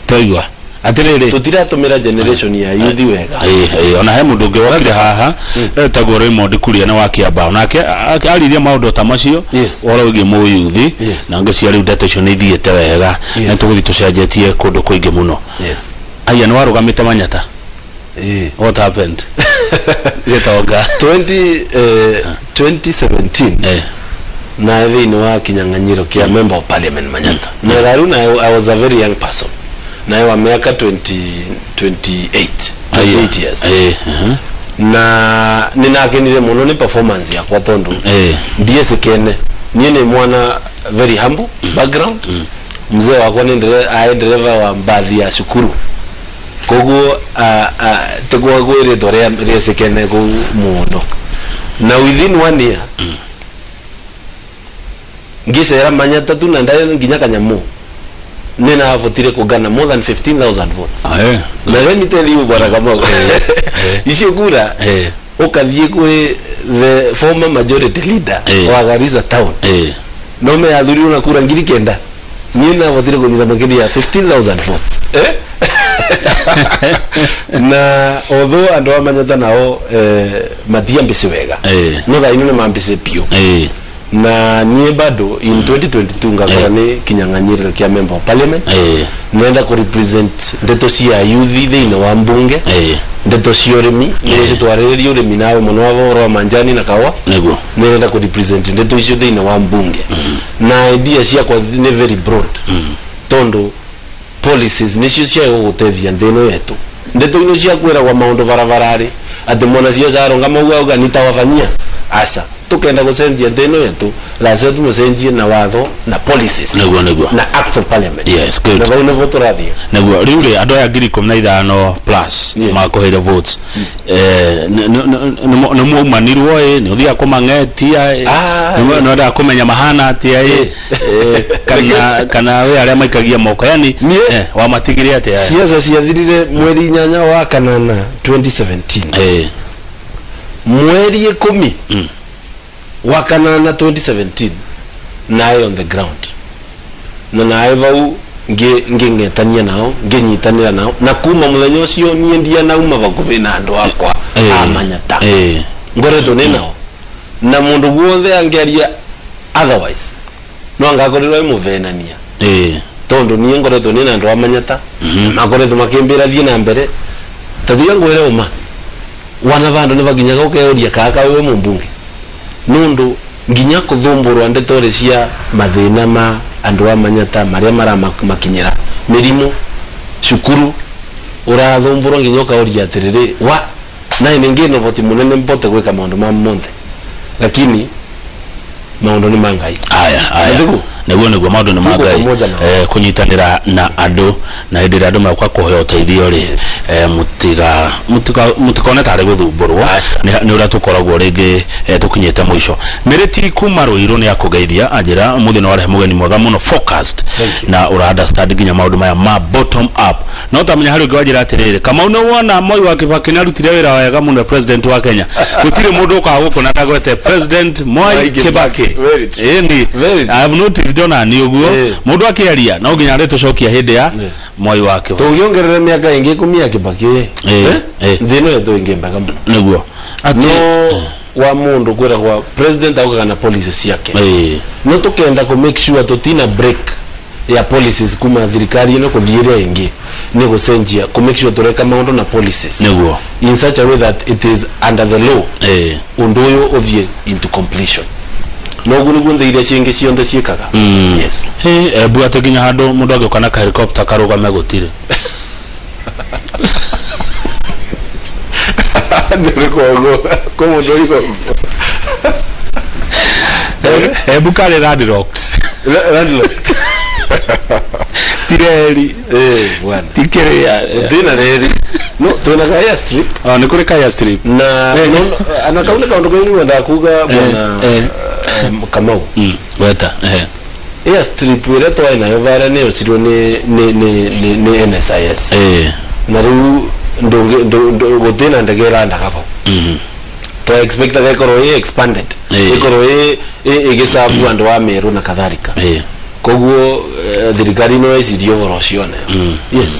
toigwa atiriri tutiratumira generation ya youth wega ona he mundu ngi wakire haha etagwo Raymond Kuria na wakiamba onake ariria maundu ta macio wala ugi mu youth na ngeci ari ndeto cio ni thiete wega na tuguthi tucenjetie kundu kuingi muno aya ni warugamite Manyata what happened Gitonga 2017 na thini wa kinyang'anyiro kia member of parliament Manyata na Laruna I was a very young person na wa miaka 28 years na ninakenire muno ni performance ya kwa tondu ndiye sekene niye mwana very humble background mzee wako ni driver wa baadhi ya shukuru koguo tegwa gwire dore sekene go muno na within 1 year ngisera Manyata tu na ndaye nginya kanyamu nina votire kugana more than 15,000 votes na let me tell you bwana kama isio kura ukathie kwe the former majority leader wa Garissa town no me athuri una kura ngiri kenda nina votire kunyira makini ya 15,000 votes na although andu wa Manyata nao matia mbese wega no tha ino ne mambese pio na nie bado in 2022 ngakora ni kinyang'anyiro kia member of parliament nenda ko represent ndeto cia youth thina wa mbunge ndeto cia urimi ni twariririo urimi nawe muno wa boro manjani na kawa nego nenda ko represent ndeto icio thina wa mbunge na idea cia kwa ni very broad tondo policies ni cio cia gutethia thino yetu ndeto ino cia kwera kwa maundu barabarari ati mwana cia zaronga mauga uganita wafanyia asa tukenda gucenjia thino yetu lazima tumucenjie na watho na policies nego na act of parliament yes good na bauno voto rathia nego riure andu ya 15 plus makoheire votes no mumanirwo ni uthia kumangetia no nda kumenya mahana atia kana we aria maikagia moko yani wa matigire atia siasa ciathirire mweri 8 wa kanana 2017 mweri 10 wakanana 2017 nae on the ground na nae vau ngingetania nao nginyitanira nao na kuma muthenya ucio nie ndia nauma vakuvi na andu akwa a Manyata ngoretwo ni nao na mundu guothe angeria otherwise no angakorirwo imuvenania tondo ni ngoretwo ni na ndo amanyata makoretwo makimbira thie na mbere tathia ngwire uma wana vandu ne baginyaga ukeoria kaka we mumbunge nundu nginya kuthumburwa ndetore cia mathina ma andu amanyata maria mara makinyira mirimo shukuru urathumbura nginya ukaoria atiriri wa na ningi no voti munene mbote gwika maundu ma monthe lakini maundu ni mangai neguo maundu ni mangai kunyitanira na andu na hindira andu makwa kuhoya uteithio ri mutikone tare guthumburwo ni ura tukoragwo ringi tukinyite mwisho miriti kuma ruiru ni akugeithia ajira muthino ware mugeni mwega muno focused na ura understand ginya maundu maya ma bottom up no tamenya hari ngwajira atiriri kama uno wona Moi wa Kibaki narutire wira wega muno president wa Kenya gutire mundu ukagukuna ndagwete president Moi Kibaki I have noticed dona ni uguo mundu akiaria no nginya ari tucokia hindi ya Moi wa Kibaki tugiongerera miaka ingi 10 ya Kibaki thino yetu ingi mbaga muno niguo no wa mundu kwera kwa president auka na policies yake no tukenda ku make sure tutina break ya policies kuma thirikari no kuthire ingi ni gucenjia ku make sure tureka maundu na policies niguo in such a way that it is under the law undoyo ovie into completion no gunde ile cinge cionde ciekaga yes buate ginya handu mundu agikana ka helicopter karugame gutire como doigo bukale landlocked tireli bwana tikerea dina reli no tuna kaya strip ni kule kaya strip na anakauna kaundu kwengi wenda kuga bwana Kamau weta strip ile to ina yovara ne osiro ni NSIS na ru ndo godina ndegera ndakavo to expect that ekoro expanded ekoro egesabu andu wa meru na kadhalika koguo thirikari no isidio vorocione yes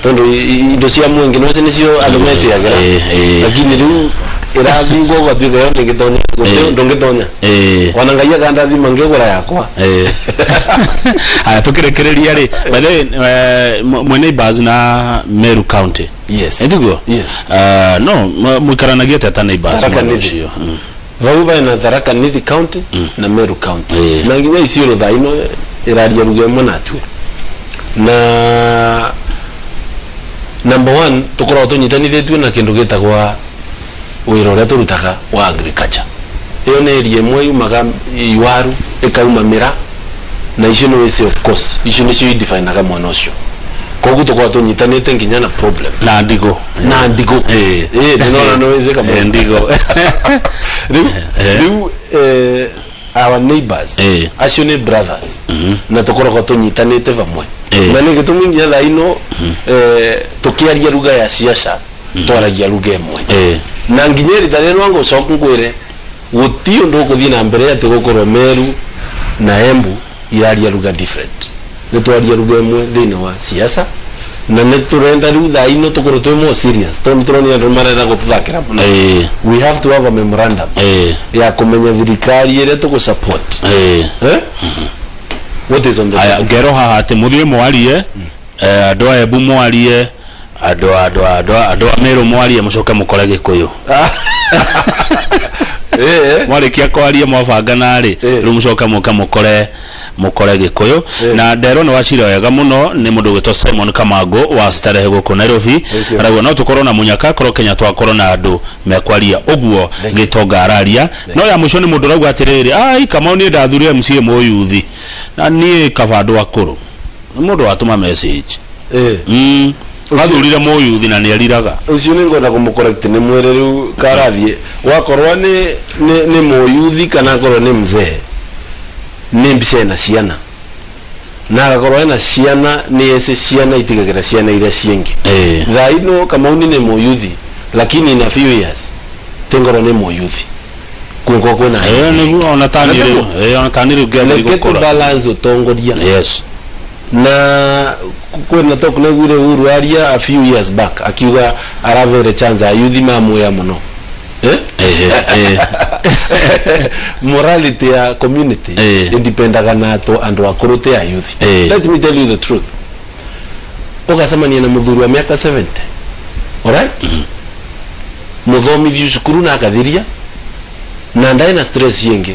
tondo indo cia mwingi no cio alomete agera lakini riu irathingo gwatuika yo ngitonya ndongitonya ona ngai aganda thima ngegura yakwa aya tukirekereria ri bale mwene baz na Meru County yes ndiguo yes no mukaranagia tata na baz cio vauva na Tharaka Nithi County na Meru County na nginya icio ro thaino iraria ruge mona atwe na number 1 tukora tunyitanithitwe na kindu gitagwa wira uria turutaga wa agriculture iyo ne rie mwe yumaga iwaru ikauma mira na icio no way of course icio ni cio define ga mwana ucio kogu tukora tunyitanite nginya na problem na ndigo no way kama ndigo riu our neighbors actually brothers na tukora kwa tunyitanite vamwe na ni gitumi nginya thaino tukiaria ruga ya siasa twaragia ruga imwe na nginya ritare rwango coku ngwire gutio ndukuthie na mbere ati gukorwo Meru na Embu iraria ruga different ni twaria ruga imwe thine wa siasa na ne turenda riu thaino tukorwo twi more serious tondu turoni andu marenda gututhakira muno we have to have a memorandum ya kumenya thirikari ire tuku support what is on the ngero haha ati muthie mwarie andu a Embu mwarie andu a Meru mwarie mucoke mukore Gikuyu mwarikia kwaria mwabanga nari ru mucoke mukore Gikuyu na ndero no wacira wega muno ni mundu gwito Simon Kamango wa starehe guku Nairobi arago no tukorwo na munyaka korwo Kenya twakorwo na andu mekwaria uguo Gitonga araria no ya muco ni mundu rauga atiriri ai kama ni ndathure MC Moyuthi na ni kabandu akuru mundu watuma message gathurire Moyuthi na ni ariraga ucio ni ngona kumucorrect ni mwere riu karathie wakorwa ni Moyuthi kana korwo ni mzee ni mbica na ciana na agakorwo na ciana ni ese ciana itigagira ciana ira ciengi thaino kama uni ni Moyuthi lakini na few years tengoro ni Moyuthi kungo kwena ni ona tanire gele gukora balance utongoria yes na kwena tokune gure uruaria a few years back akiuga aravere chance ayuthi mamu ya muno morality ya community indipendaga na to andu akuruti ya youth. Let me tell you the truth. Ugasamania na muthuri wa miaka 70. Alright? Muthomithi cukuru na akathiria na ndai na stress yenge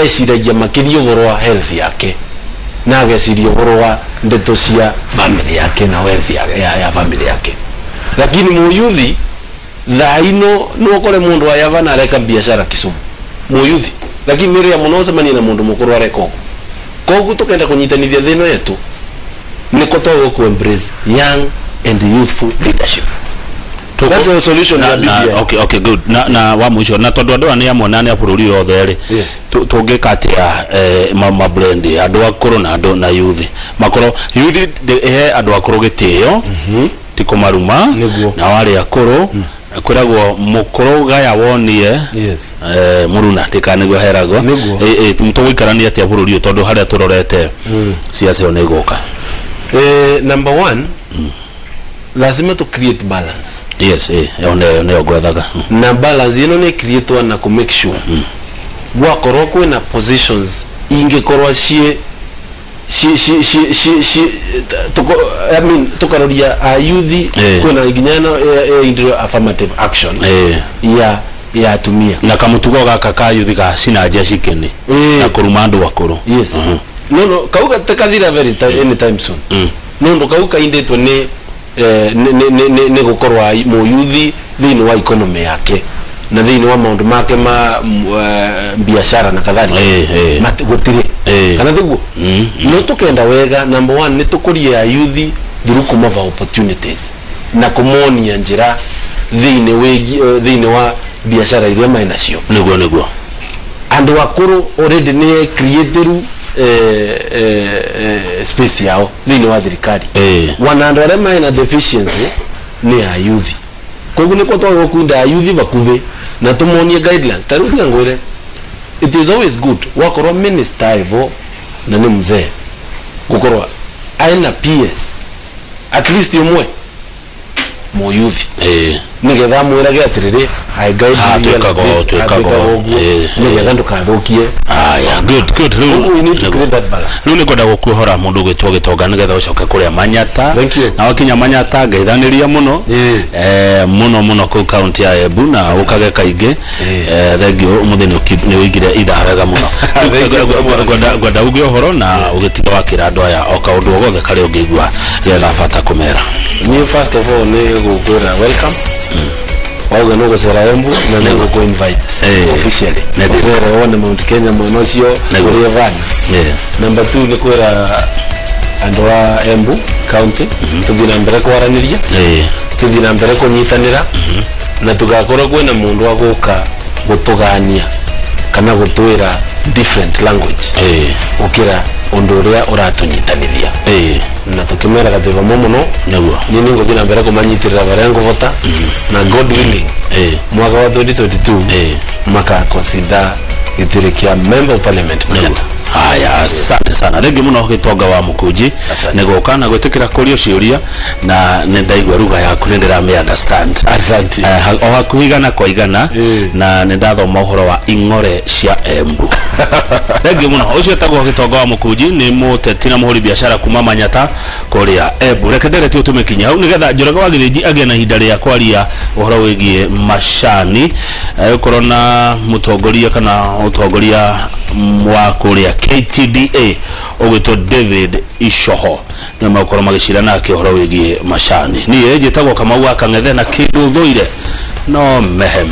eciragia makiria ũhoro wa health yake na ageciria ũhoro wa ndeto cia family yake na wealth ya family yake. Lakini muyuthi thaino no kore mundu wa yava na areka biashara Kisumu muyuthi, lakini niria muno semania na mundu mukuru areka kogu tukenda kunyitanithia thino yetu niko togo ku embrace young and youthful leadership. That's the solution ya BBI. Okay, good. Na wa mwisho na tondu andu ani amwe na bururi yothe ri tungika atia ma blend andu akuru na andu na youth makoro youth andu akuru gitio tiko maruma na wale akuru kwiragwo mukuru gaya wonie muruna tikanigwo heragwo tumutuikarania atia bururi tondu haria turorete siasa yo negoka. Number 1, lazima to create balance. Yes, ne ogwethaga na balance ino ne create na ku make sure gwakorwo kwina positions ingikorwa cie I mean tukaroria youth kwina iginyana affirmative action ya tumia na kamutugo gaka ka youth ga sinaje shikeni na kuruma andu akuru. Yes. No kauga tekathira very anytime soon. No ndo kauga indetwo ne gukorwa mu youth thini wa economy yake na thini wa maundu make ma biashara na kadhalika matugotire kana thugo no tukenda wega. Number 1 ni tukuria youth through kumava opportunities na kumonia njira thini wa biashara iria maina cio niguo andu akuru already ne created space yao thini wa thirikari wanandu aria maina deficiency ni a youth. Kwa hivyo niko toa kunda youth bakuve na tumonie guidelines tarudia ngwire. It is always good wakorwa minister evo na ni mzee gukorwa aina PS at least umwe mo youth nigetha mwira ge atiriri I guide you nigetha ndukathukie. Good. We need to create that balance. Nuni kwenda gukuhora mundu gwitwo Gitonga nigetha ucoke kuria Manyata na wakinya Manyata ngeithaniria muno muno ku county ya Embu na ukage kaingi thengio umuthini ni wigire idaraga muno gwenda ugi uhoro na ugitiga wakira andu aya oka undu ogothe kari ungigwa getha bata kumera. Ni first of all ni gukwira welcome wauga no gusera Embu na nego ko invite officially gusera one Mount Kenya mwana cio uri van. Number 2 ni kwira andu wa Embu county tuthina mbere kwaraniria tuthina mbere kunyitanira na tugakorwo kwina mundu wa guka gutugania kana gutwira different language ukira undu uria uratunyitanithia na tukimera gathiva muno naguo nini nguthina mbere kumanyitirira baria nguvota na God willing mwaka wa 2022 maka consider gitire kia member of parliament. Haya, asante sana regi muno Gitonga wa Mukunji negoka na gwitikira kurio ciuria na nendaigwa ruga yaku nindira me understand. Asante o hakuhigana kwa igana na nendathoma uhoro wa ing'ore cia Embu. Regi muno ucio tagwo Gitonga wa Mukunji ni muteti na muhuri biashara kuma Manyata kuria Embu. Reke ndere tu tumekinya hau nigetha Njoroge wa Githiji agia na ihinda ria kwaria uhoro wigie macani korona mutongoria kana utongoria wa kuria KTDA ogwitwo David Ishoho na makoro magicira nake uhoro wigie macani ni njitagwo Kamau Akang'ethe na kindu thuire no mehe